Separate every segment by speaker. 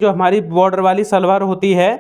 Speaker 1: जो हमारी बॉर्डर वाली सलवार होती है,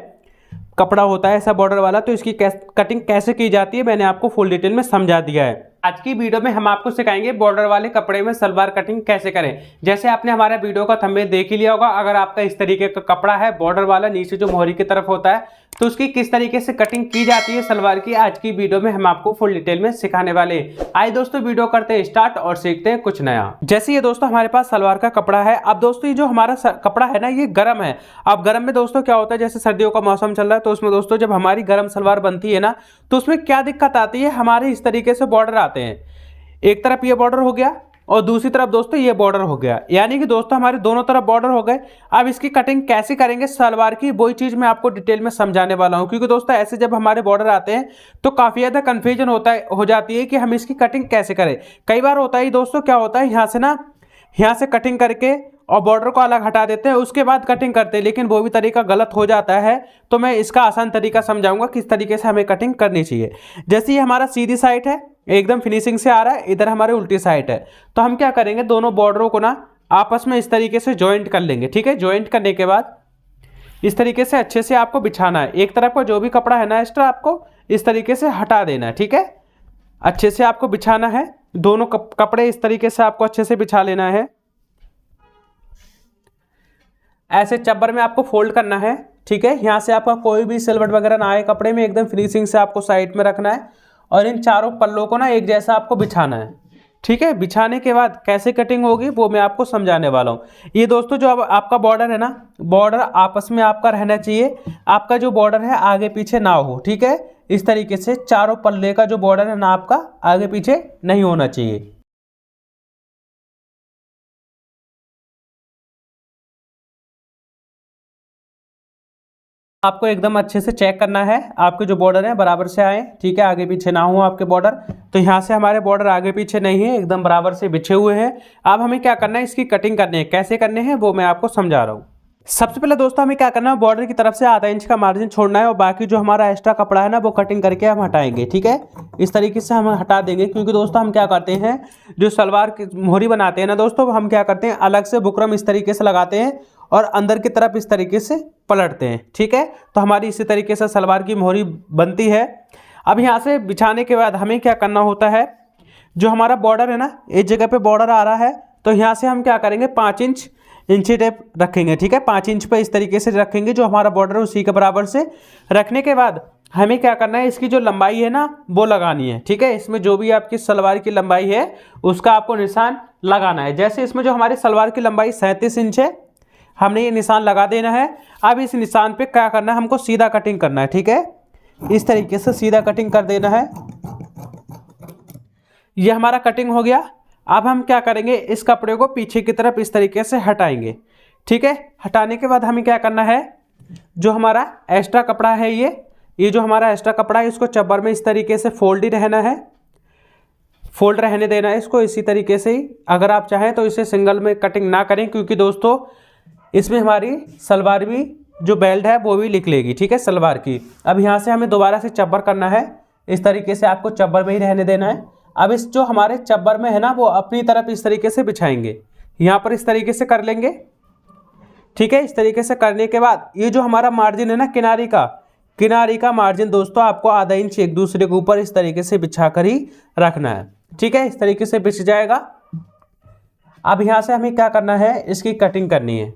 Speaker 1: कपड़ा होता है ऐसा बॉर्डर वाला, तो इसकी कटिंग कैसे की जाती है मैंने आपको फुल डिटेल में समझा दिया है। आज की वीडियो में हम आपको सिखाएंगे बॉर्डर वाले कपड़े में सलवार कटिंग कैसे करें। जैसे आपने हमारे वीडियो का थंबनेल देख ही लिया होगा, अगर आपका इस तरीके का कपड़ा है बॉर्डर वाला, नीचे जो मोहरी की तरफ होता है, तो उसकी किस तरीके से कटिंग की जाती है सलवार की, आज की वीडियो में हम आपको फुल डिटेल में सिखाने वाले। आइए दोस्तों वीडियो करते हैं स्टार्ट और सीखते हैं कुछ नया। जैसे ये दोस्तों हमारे पास सलवार का कपड़ा है। अब दोस्तों ये जो हमारा कपड़ा है ना, ये गर्म है। अब गर्म में दोस्तों क्या होता है, जैसे सर्दियों का मौसम चल रहा है, तो उसमें दोस्तों जब हमारी गर्म सलवार बनती है ना, तो उसमें क्या दिक्कत आती है, हमारे इस तरीके से बॉर्डर आते हैं। एक तरफ ये बॉर्डर हो गया और दूसरी तरफ दोस्तों ये बॉर्डर हो गया, यानी कि दोस्तों हमारे दोनों तरफ बॉर्डर हो गए। अब इसकी कटिंग कैसे करेंगे सलवार की, वही चीज मैं आपको डिटेल में समझाने वाला हूं, क्योंकि दोस्तों ऐसे जब हमारे बॉर्डर आते हैं तो काफी ज्यादा कंफ्यूजन हो जाती है कि हम इसकी कटिंग कैसे करें। कई बार होता है दोस्तों, क्या होता है यहाँ से कटिंग करके और बॉर्डर को अलग हटा देते हैं, उसके बाद कटिंग करते हैं, लेकिन वो भी तरीका गलत हो जाता है। तो मैं इसका आसान तरीका समझाऊंगा किस तरीके से हमें कटिंग करनी चाहिए। जैसे ये हमारा सीधी साइड है, एकदम फिनिशिंग से आ रहा है, इधर हमारे उल्टी साइड है, तो हम क्या करेंगे, दोनों बॉर्डरों को ना आपस में इस तरीके से ज्वाइंट कर लेंगे। ठीक है, ज्वाइंट करने के बाद इस तरीके से अच्छे से आपको बिछाना है। एक तरफ का जो भी कपड़ा है ना एक्स्ट्रा, आपको इस तरीके से हटा देना है। ठीक है, अच्छे से आपको बिछाना है, दोनों कपड़े इस तरीके से आपको अच्छे से बिछा लेना है। ऐसे चब्बर में आपको फोल्ड करना है। ठीक है, यहाँ से आपका कोई भी सिलवट वगैरह ना आए कपड़े में, एकदम फिनिशिंग से आपको साइड में रखना है और इन चारों पल्लों को ना एक जैसा आपको बिछाना है। ठीक है, बिछाने के बाद कैसे कटिंग होगी वो मैं आपको समझाने वाला हूँ। ये दोस्तों जो अब आपका बॉर्डर है ना, बॉर्डर आपस में आपका रहना चाहिए, आपका जो बॉर्डर है आगे पीछे ना हो। ठीक है, इस तरीके से चारों पल्ले का जो बॉर्डर है ना आपका आगे पीछे नहीं होना चाहिए। आपको एकदम अच्छे से चेक करना है आपके जो बॉर्डर है बराबर से आए। ठीक है, आगे पीछे ना हो आपके बॉर्डर, तो यहाँ से हमारे बॉर्डर आगे पीछे नहीं है, एकदम बराबर से बिछे हुए हैं। अब हमें क्या करना है, इसकी कटिंग करनी है। कैसे करने हैं वो मैं आपको समझा रहा हूँ। सबसे पहले दोस्तों हमें क्या करना है, बॉर्डर की तरफ से आधा इंच का मार्जिन छोड़ना है और बाकी जो हमारा एक्स्ट्रा कपड़ा है ना वो कटिंग करके हम हटाएंगे। ठीक है, इस तरीके से हम हटा देंगे, क्योंकि दोस्तों हम क्या करते हैं, जो सलवार की मोहरी बनाते हैं ना दोस्तों, हम क्या करते हैं, अलग से बुकरम इस तरीके से लगाते हैं और अंदर की तरफ इस तरीके से पलटते हैं। ठीक है, तो हमारी इसी तरीके से सलवार की मोहरी बनती है। अब यहाँ से बिछाने के बाद हमें क्या करना होता है, जो हमारा बॉर्डर है ना, इस जगह पे बॉर्डर आ रहा है, तो यहाँ से हम क्या करेंगे, 5 इंच इंची टेप रखेंगे। ठीक है, 5 इंच पे इस तरीके से रखेंगे, जो हमारा बॉर्डर है उसी के बराबर से रखने के बाद हमें क्या करना है, इसकी जो लंबाई है ना वो लगानी है। ठीक है, इसमें जो भी आपकी सलवार की लंबाई है उसका आपको निशान लगाना है। जैसे इसमें जो हमारी सलवार की लंबाई 37 इंच है, हमने ये निशान लगा देना है। अब इस निशान पे क्या करना है, हमको सीधा कटिंग करना है। ठीक है, इस तरीके से सीधा कटिंग कर देना है। ये हमारा कटिंग हो गया। अब हम क्या करेंगे, इस कपड़े को पीछे की तरफ इस तरीके से हटाएंगे। ठीक है, हटाने के बाद हमें क्या करना है, जो हमारा एक्स्ट्रा कपड़ा है ये जो हमारा एक्स्ट्रा कपड़ा है, इसको चब्बर में इस तरीके से फोल्ड ही रहना है, फोल्ड रहने देना है इसको इसी तरीके से ही। अगर आप चाहें तो इसे सिंगल में कटिंग ना करें, क्योंकि दोस्तों इसमें हमारी सलवार भी जो बेल्ट है वो भी लिख लेगी। ठीक है, सलवार की। अब यहाँ से हमें दोबारा से चब्बर करना है, इस तरीके से आपको चब्बर में ही रहने देना है। अब इस जो हमारे चब्बर में है ना वो अपनी तरफ इस तरीके से बिछाएंगे, यहाँ पर इस तरीके से कर लेंगे। ठीक है, इस तरीके से करने के बाद ये जो हमारा मार्जिन है ना किनारी का मार्जिन दोस्तों आपको आधा इंच एक दूसरे के ऊपर इस तरीके से बिछा कर ही रखना है। ठीक है, इस तरीके से बिछ जाएगा। अब यहाँ से हमें क्या करना है, इसकी कटिंग करनी है।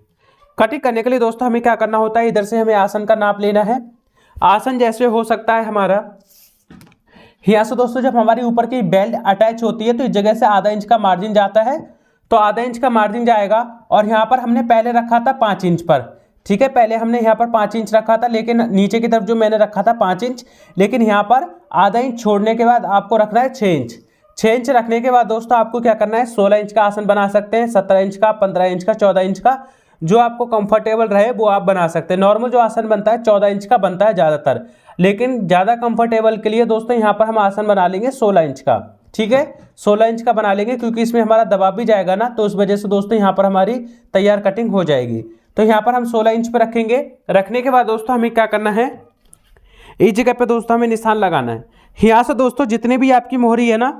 Speaker 1: कटिंग करने के लिए दोस्तों हमें क्या करना होता है, इधर से हमें आसन का नाप लेना है। आसन जैसे हो सकता है हमारा, यहाँ से दोस्तों जब हमारी ऊपर की बेल्ट अटैच होती है तो इस जगह से आधा इंच का मार्जिन जाता है, तो आधा इंच का मार्जिन जाएगा। और यहाँ पर हमने पहले रखा था 5 इंच पर। ठीक है, पहले हमने यहाँ पर 5 इंच रखा था, लेकिन नीचे की तरफ जो मैंने रखा था 5 इंच, लेकिन यहाँ पर आधा इंच छोड़ने के बाद आपको रखना है 6 इंच। 6 इंच रखने के बाद दोस्तों आपको क्या करना है, 16 इंच का आसन बना सकते हैं, 17 इंच का, 15 इंच का, 14 इंच का, जो आपको कंफर्टेबल रहे वो आप बना सकते हैं। नॉर्मल जो आसन बनता है 14 इंच का बनता है ज़्यादातर, लेकिन ज़्यादा कंफर्टेबल के लिए दोस्तों यहाँ पर हम आसन बना लेंगे 16 इंच का। ठीक है, 16 इंच का बना लेंगे, क्योंकि इसमें हमारा दबाव भी जाएगा ना, तो उस वजह से दोस्तों यहाँ पर हमारी तैयार कटिंग हो जाएगी। तो यहाँ पर हम 16 इंच पर रखेंगे। रखने के बाद दोस्तों हमें क्या करना है, इस जगह पे दोस्तों हमें निशान लगाना है। यहाँ से दोस्तों जितने भी आपकी मोहरी है ना,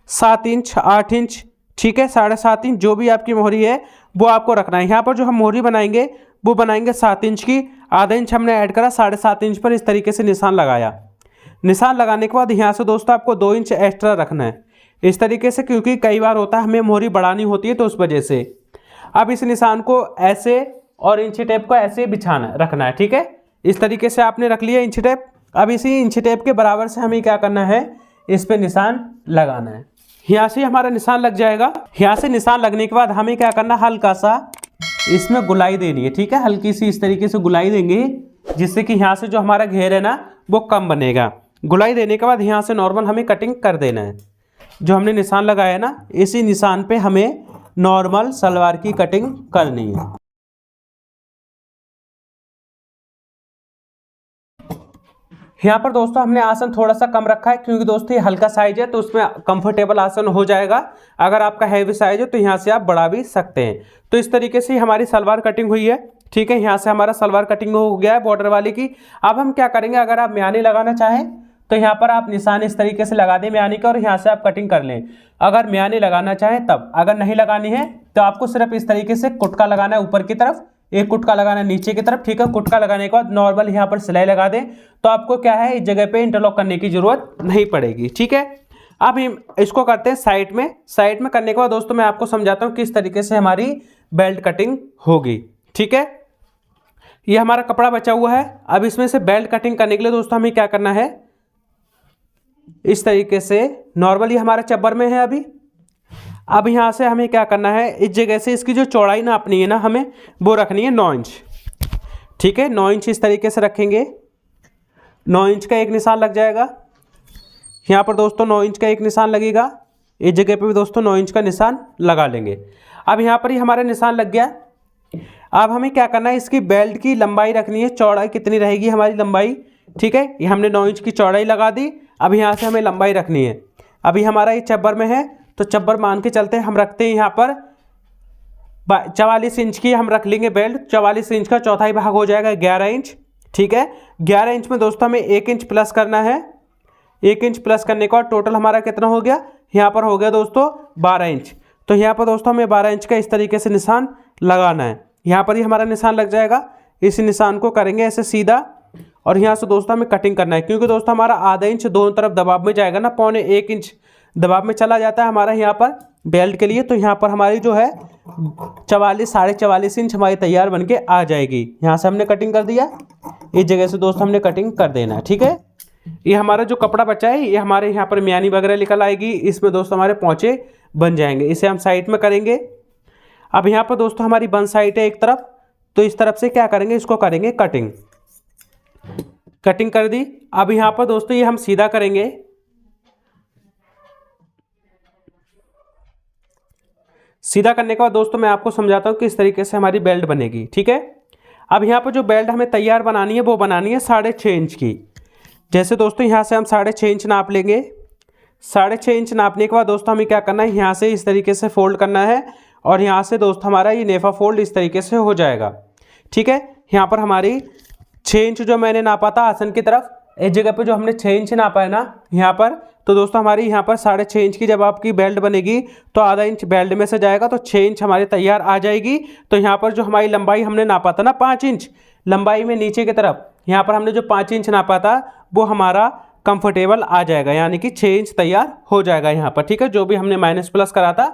Speaker 1: 7 इंच, 8 इंच, ठीक है, 7.5 इंच जो भी आपकी मोहरी है वो आपको रखना है। यहाँ पर जो हम मोहरी बनाएंगे वो बनाएंगे 7 इंच की। आधा इंच हमने ऐड करा, 7.5 इंच पर इस तरीके से निशान लगाया। निशान लगाने के बाद यहाँ से दोस्तों आपको 2 इंच एक्स्ट्रा रखना है इस तरीके से, क्योंकि कई बार होता है हमें मोहरी बढ़ानी होती है तो उस वजह से। अब इस निशान को ऐसे और इंची टेप को ऐसे बिछाना रखना है, ठीक है। इस तरीके से आपने रख लिया इंची टेप। अब इसी इंची टेप के बराबर से हमें क्या करना है, इस पे निशान लगाना है। यहाँ से हमारा निशान लग जाएगा। यहाँ से निशान लगने के बाद हमें क्या करना, हल्का सा इसमें गुलाई देनी है, ठीक है। हल्की सी इस तरीके से गुलाई देंगे, जिससे कि यहाँ से जो हमारा घेर है ना वो कम बनेगा। गुलाई देने के बाद यहाँ से नॉर्मल हमें कटिंग कर देना है। जो हमने निशान लगाया ना, इसी निशान पे हमें नॉर्मल सलवार की कटिंग करनी है। यहाँ पर दोस्तों हमने आसन थोड़ा सा कम रखा है, क्योंकि दोस्तों ये हल्का साइज है तो उसमें कंफर्टेबल आसन हो जाएगा। अगर आपका हैवी साइज है तो यहाँ से आप बढ़ा भी सकते हैं। तो इस तरीके से हमारी सलवार कटिंग हुई है, ठीक है। यहाँ से हमारा सलवार कटिंग हो गया है बॉर्डर वाली की। अब हम क्या करेंगे, अगर आप म्यानी लगाना चाहें तो यहाँ पर आप निशान इस तरीके से लगा दें म्यानी का, और यहाँ से आप कटिंग कर लें। अगर म्यानी लगाना चाहें तब, अगर नहीं लगानी है तो आपको सिर्फ इस तरीके से कुटका लगाना है ऊपर की तरफ, एक कुटका लगाना है नीचे की तरफ, ठीक है। कुटका लगाने के बाद नॉर्मल यहाँ पर सिलाई लगा दें, तो आपको क्या है, इस जगह पे इंटरलॉक करने की जरूरत नहीं पड़ेगी, ठीक है। अब हम इसको करते हैं साइड में। साइड में करने के बाद दोस्तों मैं आपको समझाता हूँ किस तरीके से हमारी बेल्ट कटिंग होगी, ठीक है। ये हमारा कपड़ा बचा हुआ है। अब इसमें से बेल्ट कटिंग करने के लिए दोस्तों हमें क्या करना है, इस तरीके से नॉर्मली हमारा चब्बर में है अभी। अब यहाँ से हमें क्या करना है, इस जगह से इसकी जो चौड़ाई नापनी है ना, हमें वो रखनी है 9 इंच, ठीक है। 9 इंच इस तरीके से रखेंगे। 9 इंच का एक निशान लग जाएगा। यहाँ पर दोस्तों 9 इंच का एक निशान लगेगा। इस जगह पे भी दोस्तों 9 इंच का निशान लगा लेंगे। अब यहाँ पर ही हमारा निशान लग गया। अब हमें क्या करना है, इसकी बेल्ट की लंबाई रखनी है। चौड़ाई कितनी रहेगी हमारी लंबाई, ठीक है। ये हमने 9 इंच की चौड़ाई लगा दी। अब यहाँ से हमें लंबाई रखनी है। अभी हमारा ये चब्बर में है तो चब्बर मान के चलते हैं, हम रखते हैं यहाँ पर 44 इंच की हम रख लेंगे बेल्ट। 44 इंच का चौथाई भाग हो जाएगा 11 इंच, ठीक है। 11 इंच में दोस्तों हमें 1 इंच प्लस करना है। 1 इंच प्लस करने के बाद टोटल हमारा कितना हो गया, यहाँ पर हो गया दोस्तों 12 इंच। तो यहाँ पर दोस्तों हमें 12 इंच का इस तरीके से निशान लगाना है। यहाँ पर ही हमारा निशान लग जाएगा। इस निशान को करेंगे ऐसे सीधा, और यहाँ से दोस्तों हमें कटिंग करना है, क्योंकि दोस्तों हमारा आधा इंच दोनों तरफ दबाव में जाएगा ना, 1.25 इंच दबाव में चला जाता है हमारा यहाँ पर बेल्ट के लिए। तो यहाँ पर हमारी जो है 44-44.5 इंच हमारी तैयार बनके आ जाएगी। यहाँ से हमने कटिंग कर दिया, इस जगह से दोस्तों हमने कटिंग कर देना है, ठीक है। ये हमारा जो कपड़ा बचा है ये हमारे यहाँ पर म्यानी वगैरह निकल आएगी, इसमें दोस्तों हमारे पोंचे बन जाएंगे। इसे हम साइड में करेंगे। अब यहाँ पर दोस्तों हमारी बन साइड है एक तरफ, तो इस तरफ से क्या करेंगे, इसको करेंगे कटिंग। कटिंग कर दी। अब यहाँ पर दोस्तों ये हम सीधा करेंगे। सीधा करने के बाद दोस्तों मैं आपको समझाता हूँ किस तरीके से हमारी बेल्ट बनेगी, ठीक है। अब यहाँ पर जो बेल्ट हमें तैयार बनानी है वो बनानी है 6.5 इंच की। जैसे दोस्तों यहाँ से हम 6.5 इंच नाप लेंगे। 6.5 इंच नापने के बाद दोस्तों हमें क्या करना है, यहाँ से इस तरीके से फोल्ड करना है, और यहाँ से दोस्तों हमारा ये नेफा फोल्ड इस तरीके से हो जाएगा, ठीक है। यहाँ पर हमारी 6 इंच जो मैंने नापा था आसन की तरफ, इस जगह पे जो हमने 6 इंच नापा है ना यहाँ पर, तो दोस्तों हमारी यहाँ पर 6.5 इंच की जब आपकी बेल्ट बनेगी तो आधा इंच बेल्ट में से जाएगा, तो 6 इंच हमारी तैयार आ जाएगी। तो यहाँ पर जो हमारी लंबाई हमने नापा था ना 5 इंच लंबाई में नीचे की तरफ, यहाँ पर हमने जो 5 इंच नापा था वो हमारा कंफर्टेबल आ जाएगा, यानी कि 6 इंच तैयार हो जाएगा यहाँ पर, ठीक है। जो भी हमने माइनस प्लस करा था,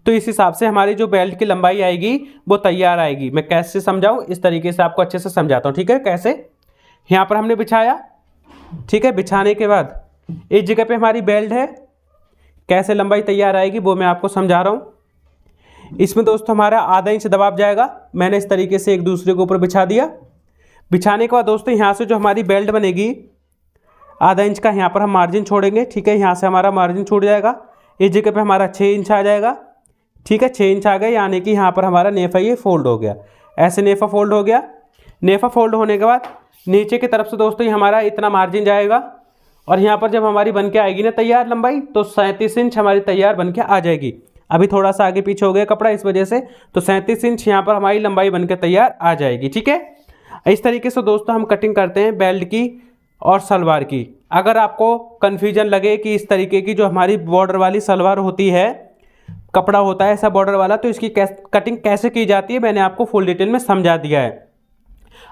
Speaker 1: तो इस हिसाब से हमारी जो बेल्ट की लंबाई आएगी वो तैयार आएगी। मैं कैसे समझाऊं, इस तरीके से आपको अच्छे से समझाता हूँ, ठीक है। कैसे, यहाँ पर हमने बिछाया, ठीक है। बिछाने के बाद इस जगह पे हमारी बेल्ट है, कैसे लंबाई तैयार आएगी वो मैं आपको समझा रहा हूँ। इसमें दोस्तों हमारा आधा इंच दबाव जाएगा। मैंने इस तरीके से एक दूसरे के ऊपर बिछा दिया। बिछाने के बाद दोस्तों यहाँ से जो हमारी बेल्ट बनेगी, आधा इंच का यहाँ पर हम मार्जिन छोड़ेंगे, ठीक है। यहाँ से हमारा मार्जिन छूट जाएगा। इस जगह पे हमारा 6 इंच आ जाएगा, ठीक है। 6 इंच आ गया, यानी कि यहाँ पर हमारा नेफा ये फोल्ड हो गया। ऐसे नेफा फोल्ड हो गया। नेफा फोल्ड होने के बाद नीचे की तरफ से दोस्तों ये हमारा इतना मार्जिन जाएगा, और यहाँ पर जब हमारी बनके आएगी ना तैयार लंबाई, तो 37 इंच हमारी तैयार बनके आ जाएगी। अभी थोड़ा सा आगे पीछे हो गया कपड़ा इस वजह से, तो 37 इंच यहाँ पर हमारी लंबाई बनके तैयार आ जाएगी, ठीक है। इस तरीके से दोस्तों हम कटिंग करते हैं बेल्ट की और सलवार की। अगर आपको कन्फ्यूजन लगे कि इस तरीके की जो हमारी बॉर्डर वाली सलवार होती है, कपड़ा होता है ऐसा बॉर्डर वाला, तो इसकी कटिंग कैसे की जाती है मैंने आपको फुल डिटेल में समझा दिया है।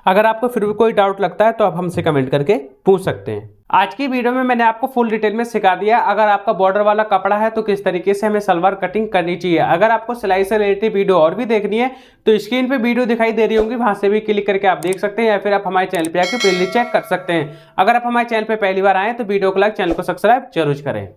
Speaker 1: अगर आपको फिर भी कोई डाउट लगता है तो आप हमसे कमेंट करके पूछ सकते हैं। आज की वीडियो में मैंने आपको फुल डिटेल में सिखा दिया अगर आपका बॉर्डर वाला कपड़ा है तो किस तरीके से हमें सलवार कटिंग करनी चाहिए। अगर आपको सिलाई से रिलेटेड वीडियो और भी देखनी है तो स्क्रीन पे वीडियो दिखाई दे रही होंगी, वहां से भी क्लिक करके आप देख सकते हैं या फिर आप हमारे चैनल पे आकर प्लेलिस्ट चेक कर सकते हैं। अगर आप हमारे चैनल पे पहली बार आए तो वीडियो को लाइक, चैनल को सब्सक्राइब जरूर करें।